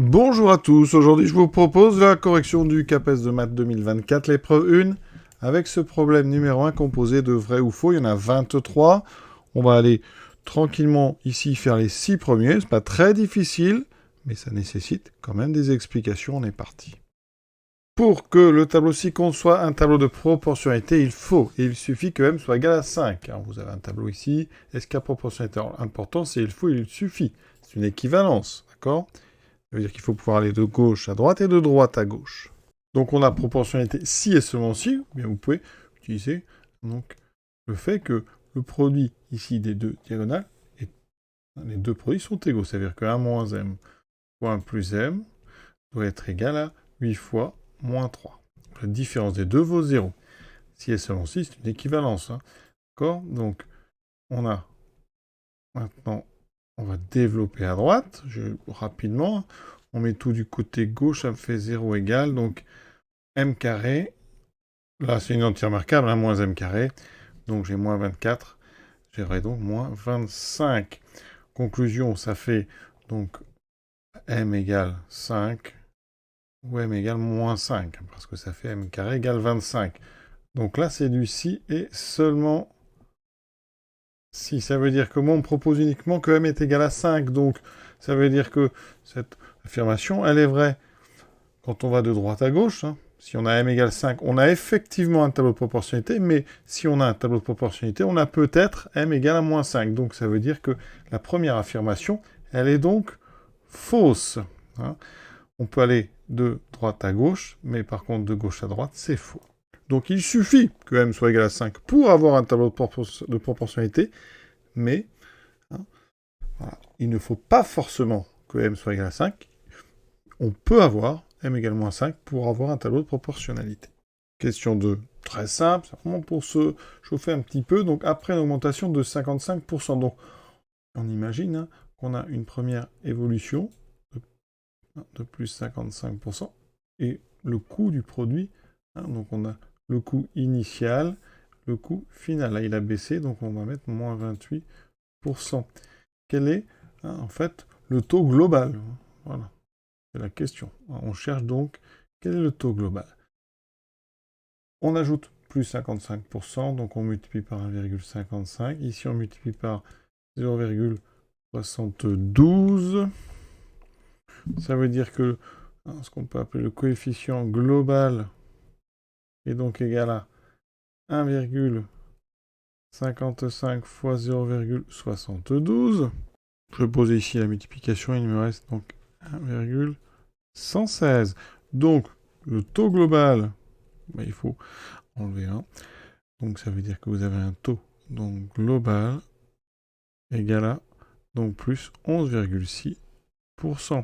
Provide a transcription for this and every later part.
Bonjour à tous, aujourd'hui je vous propose la correction du CAPES de maths 2024, l'épreuve 1, avec ce problème numéro 1 composé de vrai ou faux, il y en a 23. On va aller tranquillement ici faire les 6 premiers, c'est pas très difficile, mais ça nécessite quand même des explications, on est parti. Pour que le tableau ci-contre soit un tableau de proportionnalité, il suffit que m soit égal à 5. Alors vous avez un tableau ici, est-ce qu'il y a proportionnalité? Alors, l'important c'est il faut et il suffit, c'est une équivalence, d'accord? Ça veut dire qu'il faut pouvoir aller de gauche à droite et de droite à gauche. Donc on a proportionnalité si et seulement si, ou bien vous pouvez utiliser donc, le fait que le produit ici des deux diagonales, les deux produits sont égaux. Ça veut dire que 1 moins m fois 1 plus m doit être égal à 8 fois moins 3. La différence des deux vaut 0. Si et seulement si, c'est une équivalence. Hein. D'accord? Donc on a maintenant, on va développer à droite, rapidement. On met tout du côté gauche, ça me fait 0 égal, donc m carré, là c'est une entière marquable, hein, moins m carré, donc j'ai moins 24, j'aurai donc moins 25. Conclusion, ça fait donc m égale 5, ou m égale moins 5, parce que ça fait m carré égale 25. Donc là c'est du si et seulement si. Ça veut dire que moi on me propose uniquement que m est égal à 5, donc ça veut dire que cette affirmation, elle est vraie quand on va de droite à gauche. Hein. Si on a m égale 5, on a effectivement un tableau de proportionnalité, mais si on a un tableau de proportionnalité, on a peut-être m égale à moins 5. Donc ça veut dire que la première affirmation, elle est donc fausse. Hein. On peut aller de droite à gauche, mais par contre de gauche à droite, c'est faux. Donc il suffit que m soit égal à 5 pour avoir un tableau de proportionnalité, mais hein, voilà, il ne faut pas forcément que m soit égal à 5. On peut avoir m égale moins 5 pour avoir un tableau de proportionnalité. Question 2, très simple, simplement pour se chauffer un petit peu. Donc après une augmentation de 55%, donc on imagine hein, qu'on a une première évolution de plus 55%, et le coût du produit, hein, donc on a le coût initial, le coût final. Là il a baissé, donc on va mettre moins 28%. Quel est en fait le taux global? Voilà. C'est la question. On cherche donc quel est le taux global. On ajoute plus 55%, donc on multiplie par 1,55. Ici, on multiplie par 0,72. Ça veut dire que ce qu'on peut appeler le coefficient global est donc égal à 1,55 fois 0,72. Je pose ici la multiplication, il me reste donc 1,116. Donc, le taux global, il faut enlever 1. Donc, ça veut dire que vous avez un taux donc, global égal à donc, plus 11,6%,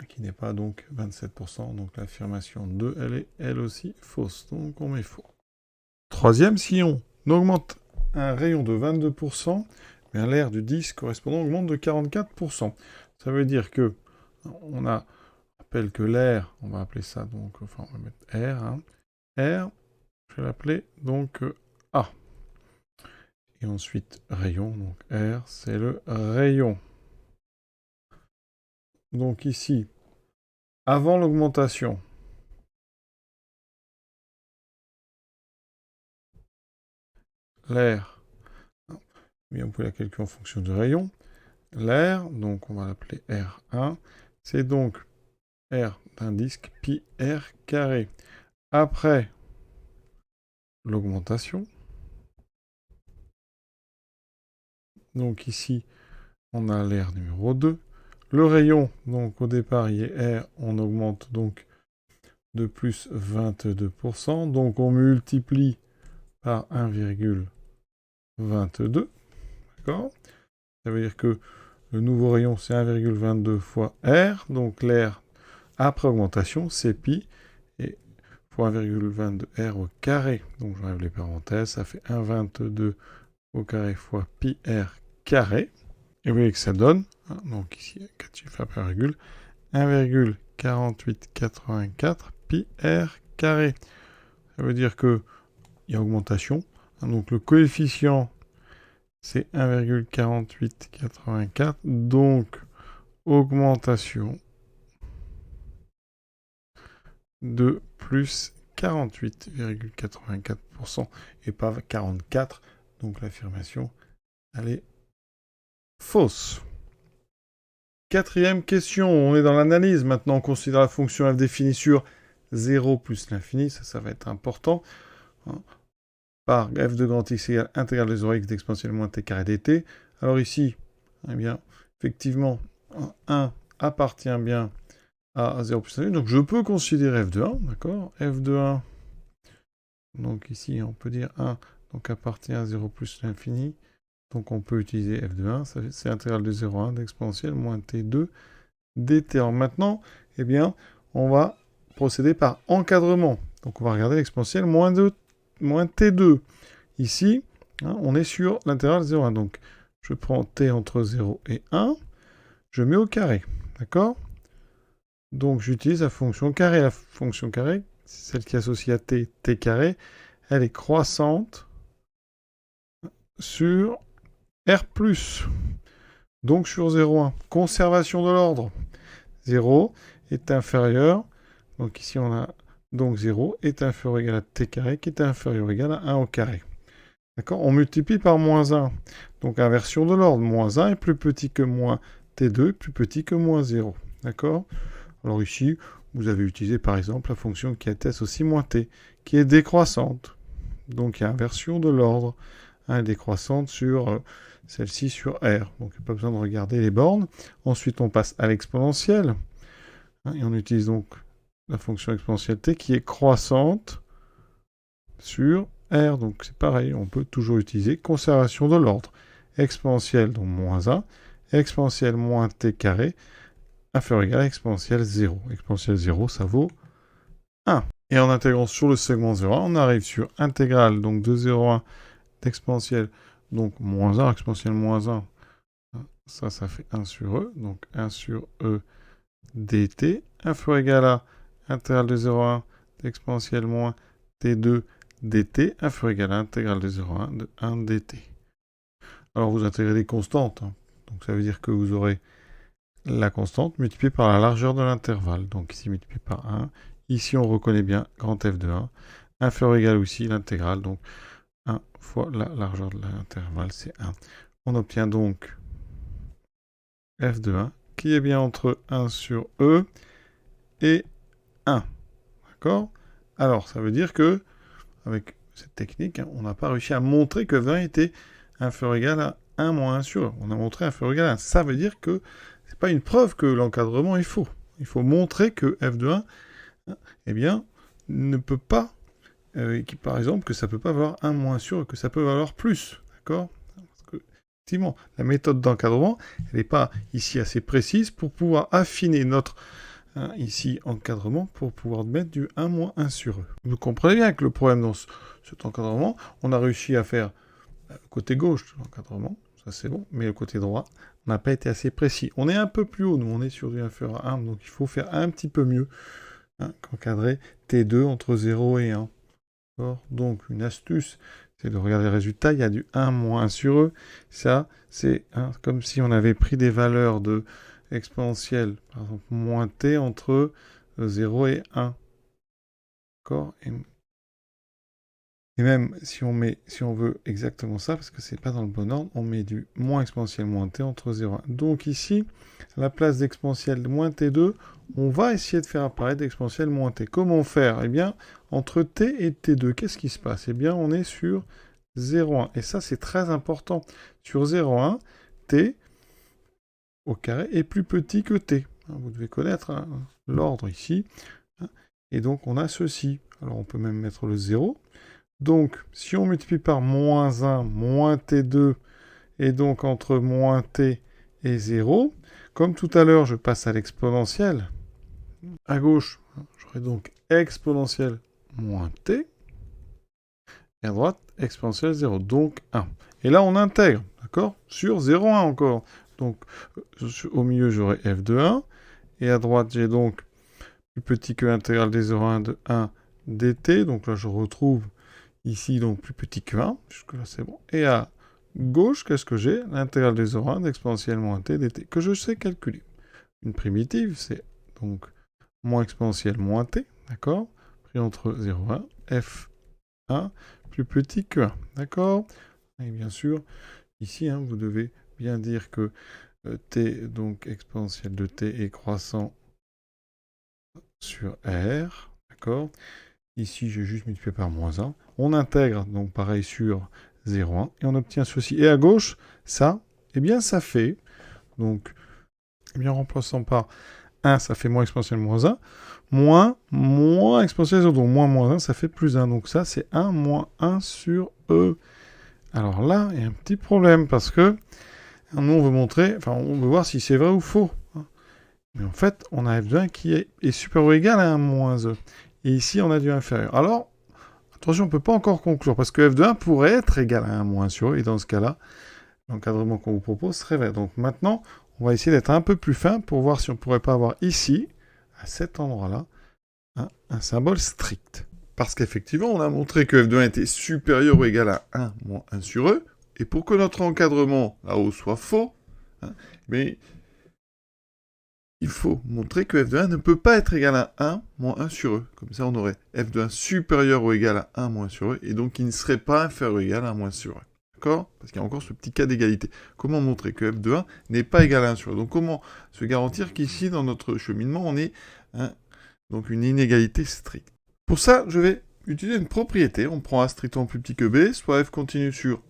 qui n'est pas donc 27%. Donc, l'affirmation 2, elle est elle aussi fausse. Donc, on met faux. Troisième, si on augmente un rayon de 22%, mais l'aire du disque correspondant augmente de 44%. Ça veut dire que on appelle que l'air, on va appeler ça donc, enfin on va mettre R, hein. R, je vais l'appeler donc A. Et ensuite rayon, donc R, c'est le rayon. Donc ici, avant l'augmentation, l'air, on peut la calculer en fonction du rayon. L'air, donc on va l'appeler R1, c'est donc R d'un disque pi R carré. Après l'augmentation, donc ici, on a l'air numéro 2. Le rayon, donc au départ, il est R, on augmente donc de plus 22%. Donc on multiplie par 1,22. D'accord? Ça veut dire que le nouveau rayon, c'est 1,22 fois R. Donc l'air, après augmentation, c'est pi. Et fois 1,22 R au carré. Donc j'enlève les parenthèses, ça fait 1,22 au carré fois pi R carré. Et vous voyez que ça donne, donc ici, 4 chiffres après virgule, 1,4884 pi R carré. Ça veut dire qu'il y a augmentation. Donc le coefficient, c'est 1,4884. Donc augmentation de plus 48,84% et pas 44%. Donc l'affirmation, elle est fausse. Quatrième question, on est dans l'analyse. Maintenant, on considère la fonction f définie sur 0 plus l'infini. Ça va être important. Par f de grand x égale intégrale de 0 x d'exponentielle moins t carré dt. Alors ici, eh bien, effectivement, 1 appartient bien à 0 plus l'infini. Donc je peux considérer f de 1, d'accord? F de 1, donc ici, on peut dire 1, donc appartient à 0 plus l'infini. Donc on peut utiliser f de 1, c'est intégrale de 0 à 1 d'exponentielle moins t2 dt. Alors maintenant, eh bien, on va procéder par encadrement. Donc on va regarder l'exponentielle moins t2. Ici, on est sur l'intégrale 0 à 1. Donc je prends t entre 0 et 1, je mets au carré. D'accord? Donc j'utilise la fonction carré. La fonction carré, c'est celle qui est associée à t carré, elle est croissante sur R+. Donc sur 0,1. Conservation de l'ordre. 0 est inférieur. Donc ici on a donc 0 est inférieur ou égal à t carré qui est inférieur ou égal à 1 au carré. D'accord? On multiplie par moins 1. Donc inversion de l'ordre. Moins 1 est plus petit que moins t2 est plus petit que moins 0. D'accord? Alors ici, vous avez utilisé par exemple la fonction qui atteste aussi moins t, qui est décroissante. Donc il y a inversion de l'ordre. 1 est décroissante sur celle-ci sur R. Donc il n'y a pas besoin de regarder les bornes. Ensuite, on passe à l'exponentielle. Et on utilise donc la fonction exponentielle t qui est croissante sur R. Donc c'est pareil, on peut toujours utiliser conservation de l'ordre. Exponentielle, donc moins 1. Exponentielle moins t carré, inférieur ou égal à exponentielle 0. Exponentielle 0, ça vaut 1. Et en intégrant sur le segment 0,1, on arrive sur intégrale donc de 0,1 d'exponentielle, donc moins 1, exponentielle moins 1. Ça fait 1 sur E. Donc 1 sur E dt, inférieur ou égal à intégrale de 0,1 d'exponentielle moins t2 dt, inférieur ou égal à intégrale de 0,1 de 1 dt. Alors vous intégrez les constantes. Donc ça veut dire que vous aurez la constante multipliée par la largeur de l'intervalle. Donc ici multiplié par 1. Ici on reconnaît bien grand f de 1. Inférieur ou égal aussi l'intégrale. Donc 1 fois la largeur de l'intervalle, c'est 1. On obtient donc f de 1 qui est bien entre 1 sur E et 1. D'accord? Alors, ça veut dire que, avec cette technique, on n'a pas réussi à montrer que f de 1 était inférieur ou égal à 1 moins 1 sur E. On a montré inférieur ou égal à 1. Ça veut dire que ce n'est pas une preuve que l'encadrement est faux. Il faut montrer que f de 1, eh bien, ne peut pas, par exemple, que ça ne peut pas valoir 1 moins 1 sur E, que ça peut valoir plus. D'accord? Effectivement, la méthode d'encadrement, elle n'est pas ici assez précise pour pouvoir affiner notre ici encadrement pour pouvoir mettre du 1 moins 1 sur E. Vous comprenez bien que le problème dans cet encadrement, on a réussi à faire le côté gauche de l'encadrement, ça c'est bon, mais le côté droit, on n'a pas été assez précis. On est un peu plus haut, nous on est sur du inférieur à 1, donc il faut faire un petit peu mieux qu'encadrer T2 entre 0 et 1. Donc une astuce, c'est de regarder le résultat, il y a du 1 moins 1 sur E. Ça, c'est comme si on avait pris des valeurs de exponentielle, par exemple moins t entre 0 et 1. D'accord? Et même si on veut exactement ça, parce que c'est pas dans le bon ordre, on met du moins exponentielle moins t entre 0 et 1. Donc ici, à la place d'exponentielle moins t2, on va essayer de faire apparaître exponentielle moins t. Comment faire? Eh bien, entre t et t2, qu'est-ce qui se passe? Eh bien, on est sur 0,1. Et ça, c'est très important. Sur 0,1, t au carré est plus petit que t. Vous devez connaître l'ordre ici. Et donc, on a ceci. Alors, on peut même mettre le 0. Donc, si on multiplie par moins 1, moins t2, et donc entre moins t et 0, comme tout à l'heure, je passe à l'exponentielle. À gauche, j'aurai donc exponentielle moins t, et à droite, exponentielle 0, donc 1. Et là, on intègre, d'accord? Sur 0,1 encore. Donc, au milieu, j'aurai f de 1, et à droite, j'ai donc plus petit que l'intégrale des 0,1 de 1 dt, donc là, je retrouve ici, donc plus petit que 1, jusque-là, c'est bon. Et à gauche, qu'est-ce que j'ai? L'intégrale des 0,1 d'exponentielle moins t dt, que je sais calculer. Une primitive, c'est donc moins exponentielle moins t, d'accord? Pris entre 0 et 1, f1 plus petit que 1, d'accord? Et bien sûr, ici, vous devez bien dire que t, donc exponentielle de t est croissant sur r, d'accord? Ici, j'ai juste multiplié par moins 1. On intègre, donc pareil, sur 0,1, et on obtient ceci. Et à gauche, ça, eh bien, ça fait, donc, eh bien, en remplaçant par 1, ça fait moins exponentielle moins 1, moins exponentielle 0, donc moins 1, ça fait plus 1. Donc ça, c'est 1 moins 1 sur e. Alors là, il y a un petit problème, parce que nous, on veut montrer, enfin, on veut voir si c'est vrai ou faux. Mais en fait, on a f de 1 qui est supérieur ou égal à 1 moins e. Et ici, on a du inférieur. Alors, attention, on ne peut pas encore conclure, parce que f de 1 pourrait être égal à 1 moins sur e, et dans ce cas-là, l'encadrement qu'on vous propose serait vrai. Donc maintenant, on va essayer d'être un peu plus fin pour voir si on ne pourrait pas avoir ici, à cet endroit-là, un symbole strict. Parce qu'effectivement, on a montré que f de 1 était supérieur ou égal à 1 moins 1 sur e, et pour que notre encadrement là-haut soit faux, mais il faut montrer que f de 1 ne peut pas être égal à 1 moins 1 sur e. Comme ça, on aurait f de 1 supérieur ou égal à 1 moins sur e, et donc il ne serait pas inférieur ou égal à 1 moins sur e. D'accord? Parce qu'il y a encore ce petit cas d'égalité. Comment montrer que f de 1 n'est pas égal à 1 sur e? Donc comment se garantir qu'ici, dans notre cheminement, on ait donc une inégalité stricte? Pour ça, je vais utiliser une propriété. On prend a strictement plus petit que b, soit f continue sur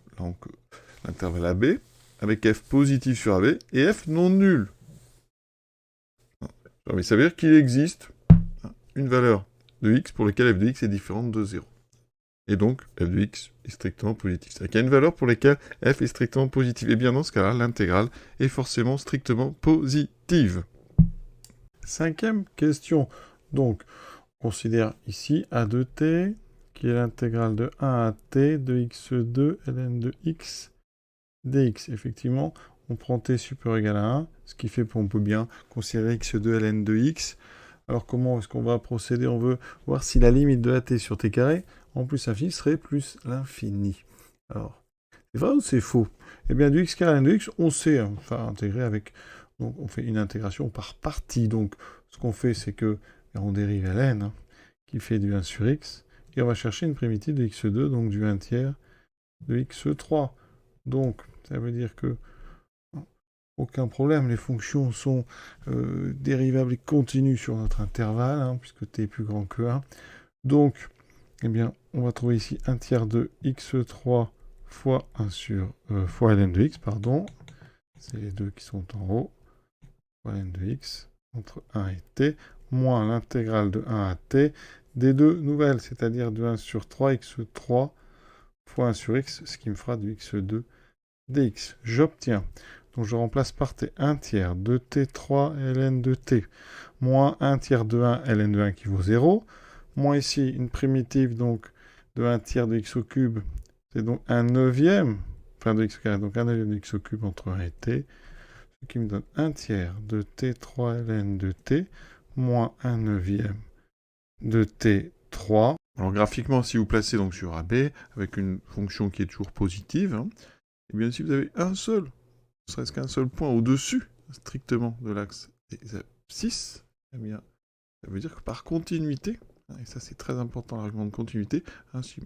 l'intervalle ab, avec f positif sur ab, et f non nul. Mais ça veut dire qu'il existe une valeur de x pour laquelle f de x est différente de 0. Et donc, f de x est strictement positif. C'est-à-dire qu'il y a une valeur pour laquelle f est strictement positive. Et bien dans ce cas-là, l'intégrale est forcément strictement positive. Cinquième question. Donc, on considère ici a de t, qui est l'intégrale de 1 à t de x2 ln de x dx. Effectivement, on prend t supérieur ou égal à 1, ce qui fait qu'on peut bien considérer x2 ln de x. Alors comment est-ce qu'on va procéder? On veut voir si la limite de at sur t carré, en plus infini, serait plus l'infini. Alors, c'est vrai ou c'est faux? Eh bien, du x carré ln de x, on sait intégrer avec... Donc, on fait une intégration par partie. Donc, ce qu'on fait, c'est que on dérive ln, qui fait du 1 sur x, et on va chercher une primitive de x2, donc du 1 tiers de x3. Donc, ça veut dire que aucun problème, les fonctions sont dérivables et continues sur notre intervalle, puisque t est plus grand que 1. Donc, eh bien, on va trouver ici 1 tiers de x3 fois 1 sur fois ln de x, pardon. C'est les deux qui sont en haut. Fois ln de x entre 1 et t, moins l'intégrale de 1 à t des deux nouvelles, c'est-à-dire de 1 sur 3 x3 fois 1 sur x, ce qui me fera du x2 dx. J'obtiens, donc je remplace par t 1 tiers de t3 ln de t, moins 1 tiers de 1 ln de 1 qui vaut 0, moins ici une primitive donc de 1 tiers de x au cube, c'est donc 1 neuvième, enfin de x au carré, donc 1 neuvième de x au cube entre 1 et t, ce qui me donne 1 tiers de t3 ln de t, moins 1 neuvième de t3. Alors graphiquement, si vous placez donc sur AB, avec une fonction qui est toujours positive, et bien si vous avez un seul, ne serait-ce qu'un seul point au-dessus, strictement, de l'axe des abscisses, eh bien, ça veut dire que par continuité, et ça c'est très important l'argument de continuité, ainsi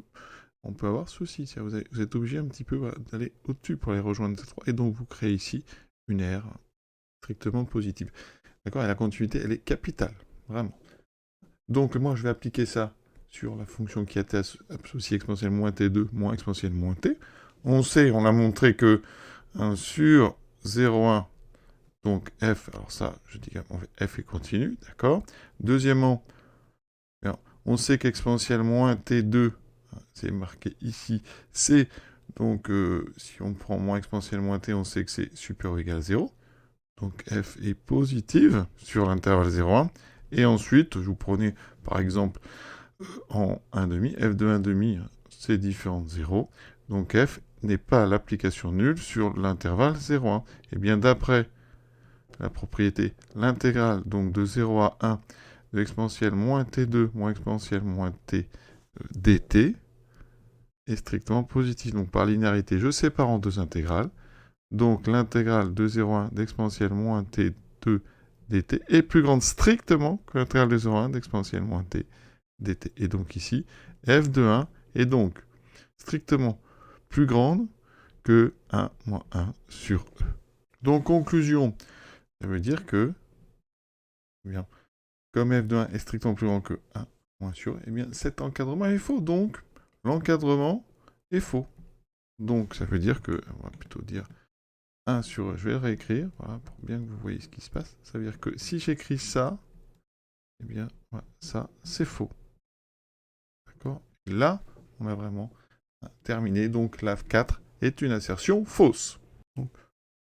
on peut avoir ceci, vous êtes obligé un petit peu d'aller au-dessus pour les rejoindre ces trois, et donc vous créez ici une aire strictement positive. D'accord? Et la continuité, elle est capitale, vraiment. Donc moi je vais appliquer ça sur la fonction qui a été associée exponentielle moins t2 moins exponentielle moins t. On sait, on a montré que 1 sur 0,1, donc f, alors ça, je dis qu'on fait f est continu, d'accord. Deuxièmement, on sait qu'exponentielle moins t2, c'est marqué ici, c'est, donc si on prend moins exponentielle moins t, on sait que c'est supérieur ou égal à 0. Donc f est positive sur l'intervalle 0,1. Et ensuite, vous prenez par exemple en 1,5, f de 1,5, c'est différent de 0. Donc f n'est pas l'application nulle sur l'intervalle 0,1. Et bien d'après la propriété, l'intégrale donc de 0 à 1 de l'exponentielle moins t2 moins exponentielle moins t dt est strictement positive. Donc par linéarité, je sépare en deux intégrales. Donc l'intégrale de 0,1 d'exponentielle moins t2 dt est plus grande strictement que l'intégrale de 0 à 1 d'exponentielle moins t dt. Et donc ici, f de 1 est donc strictement plus grande que 1 moins 1 sur e. Donc conclusion, ça veut dire que, eh bien, comme f de 1 est strictement plus grand que 1 moins sur e, eh bien cet encadrement est faux. Donc l'encadrement est faux. Donc ça veut dire que, on va plutôt dire 1 sur e, je vais le réécrire, voilà, pour bien que vous voyez ce qui se passe. Ça veut dire que si j'écris ça, eh bien, voilà, ça, c'est faux. D'accord? Là, on a vraiment terminé. Donc la 4 est une assertion fausse. Donc,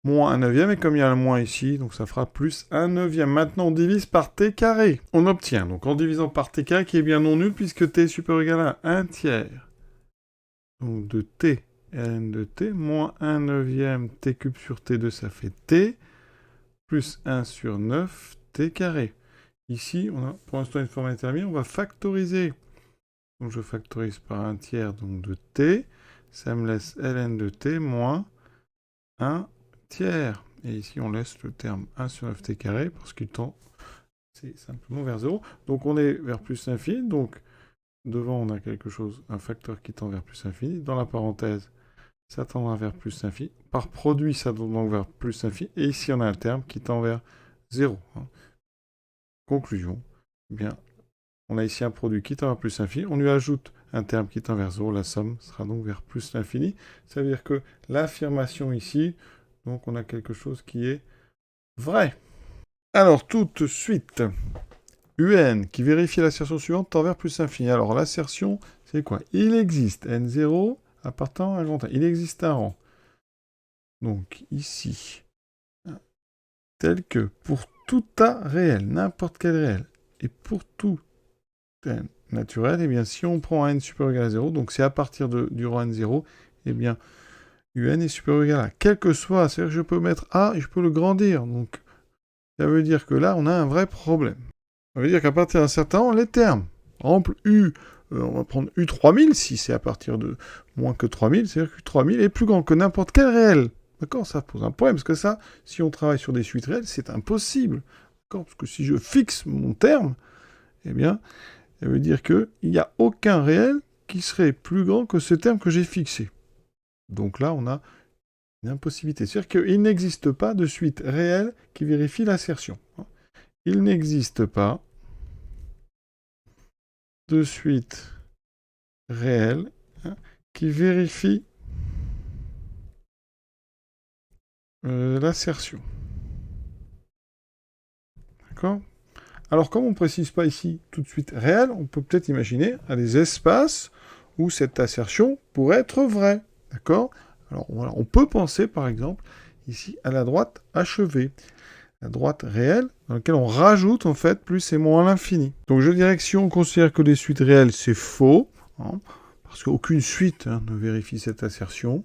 moins 1 neuvième, et comme il y a un moins ici, donc ça fera plus 1 neuvième. Maintenant, on divise par t carré. On obtient, donc en divisant par t carré, qui est bien non nul, puisque t est supérieur ou égal à 1 tiers. Donc de t, ln de t, moins 1 neuvième, t cube sur t2, ça fait t, plus 1 sur 9, t carré. Ici, on a pour l'instant une forme intermédiaire, on va factoriser. Donc je factorise par 1 tiers donc de t, ça me laisse ln de t moins 1 tiers. Et ici, on laisse le terme 1 sur 9t carré, parce qu'il tend, c'est simplement vers 0. Donc on est vers plus l'infini, donc devant on a quelque chose, un facteur qui tend vers plus l'infini. Dans la parenthèse, ça tendra vers plus l'infini. Par produit, ça tend donc vers plus l'infini. Et ici, on a un terme qui tend vers 0. Conclusion, eh bien, on a ici un produit qui tend vers plus l'infini. On lui ajoute un terme qui tend vers 0. La somme sera donc vers plus l'infini. Ça veut dire que l'affirmation ici, donc on a quelque chose qui est vrai. Alors, tout de suite, UN qui vérifie l'assertion suivante tend vers plus l'infini. Alors, l'assertion, c'est quoi? Il existe N0 appartenant à un grand 1. Il existe un rang. Donc, ici, tel que pour tout A réel, n'importe quel réel, et pour tout N naturel, eh bien, si on prend un N supérieur ou égal à 0, donc c'est à partir du rang N0, eh bien, UN est supérieur ou égal à, quel que soit, c'est-à-dire que je peux mettre A et je peux le grandir. Donc, ça veut dire que là, on a un vrai problème. Ça veut dire qu'à partir d'un certain rang, les termes, par exemple, U, on va prendre U3000, si c'est à partir de moins que 3000, c'est-à-dire que U3000 est plus grand que n'importe quel réel. D'accord? Ça pose un problème, parce que ça, si on travaille sur des suites réelles, c'est impossible. D'accord? Parce que si je fixe mon terme, eh bien, ça veut dire qu'il n'y a aucun réel qui serait plus grand que ce terme que j'ai fixé. Donc là, on a une impossibilité. C'est-à-dire qu'il n'existe pas de suite réelle qui vérifie l'assertion. Il n'existe pas de suite réelle qui vérifie l'assertion. D'accord? Alors, comme on ne précise pas ici tout de suite réel, on peut peut-être imaginer des espaces où cette assertion pourrait être vraie. D'accord? Alors, voilà, on peut penser, par exemple, ici à la droite achevée. La droite réelle, dans laquelle on rajoute, en fait, plus et moins à l'infini. Donc, je dirais que si on considère que les suites réelles, c'est faux, parce qu'aucune suite ne vérifie cette assertion.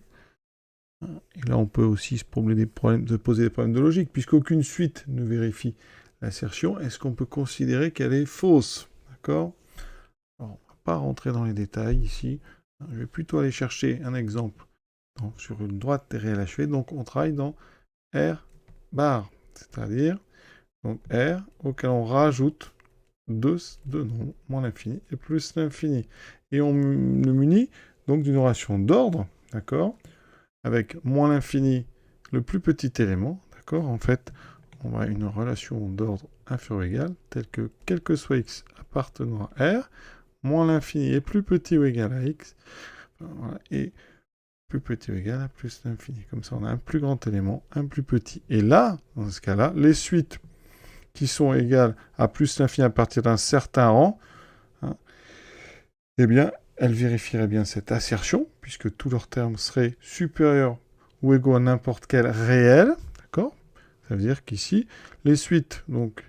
Et là, on peut aussi se poser des problèmes de logique, puisqu'aucune suite ne vérifie l'assertion. Est-ce qu'on peut considérer qu'elle est fausse? D'accord? Alors, on ne va pas rentrer dans les détails ici. Je vais plutôt aller chercher un exemple sur une droite réelle achevée. Donc, on travaille dans R bar, c'est-à-dire donc R auquel on rajoute deux nombres, moins l'infini et plus l'infini. Et on le munit donc d'une relation d'ordre, d'accord, avec moins l'infini, le plus petit élément, d'accord. En fait, on a une relation d'ordre inférieur ou égal, telle que quel que soit x appartenant à R, moins l'infini est plus petit ou égal à x, voilà, et plus petit ou égal à plus l'infini. Comme ça, on a un plus grand élément, un plus petit. Et là, dans ce cas-là, les suites qui sont égales à plus l'infini à partir d'un certain rang, eh bien, elles vérifieraient bien cette assertion, puisque tous leurs termes seraient supérieurs ou égaux à n'importe quel réel, d'accord? Ça veut dire qu'ici, les suites, donc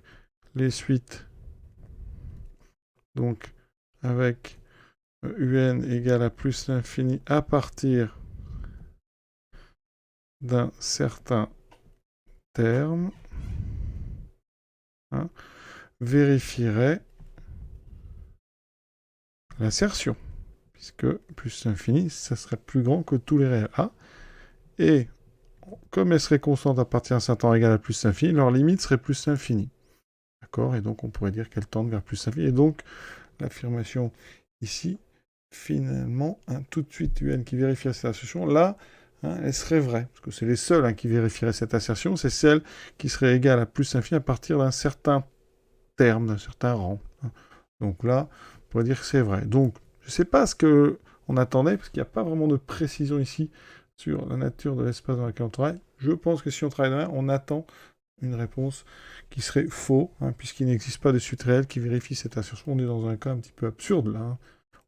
avec un égale à plus l'infini à partir d'un certain terme, vérifierait l'assertion, puisque plus l'infini, ça serait plus grand que tous les réels A. Et comme elles seraient constantes à partir d'un certain temps égal à plus l'infini, leur limite serait plus l'infini. D'accord? Et donc, on pourrait dire qu'elle tend vers plus infini. Et donc, l'affirmation ici, finalement, tout de suite, UN qui vérifie cette assertion, là, elle serait vraie. Parce que c'est les seuls qui vérifieraient cette assertion, c'est celle qui serait égale à plus infini à partir d'un certain terme, d'un certain rang. Donc là, on pourrait dire que c'est vrai. Donc, je ne sais pas ce qu'on attendait, parce qu'il n'y a pas vraiment de précision ici sur la nature de l'espace dans lequel on travaille. Je pense que si on travaille là, on attend une réponse qui serait faux, puisqu'il n'existe pas de suite réelle qui vérifie cette assertion. On est dans un cas un petit peu absurde là.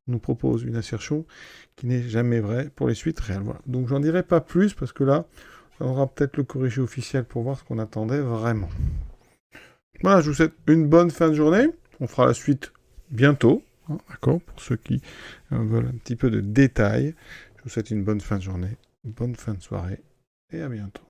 On nous propose une assertion qui n'est jamais vraie pour les suites réelles. Voilà. Donc j'en dirai pas plus, parce que là, on aura peut-être le corrigé officiel pour voir ce qu'on attendait vraiment. Voilà, je vous souhaite une bonne fin de journée. On fera la suite bientôt, d'accord, pour ceux qui veulent un petit peu de détails. Je vous souhaite une bonne fin de journée, une bonne fin de soirée, et à bientôt.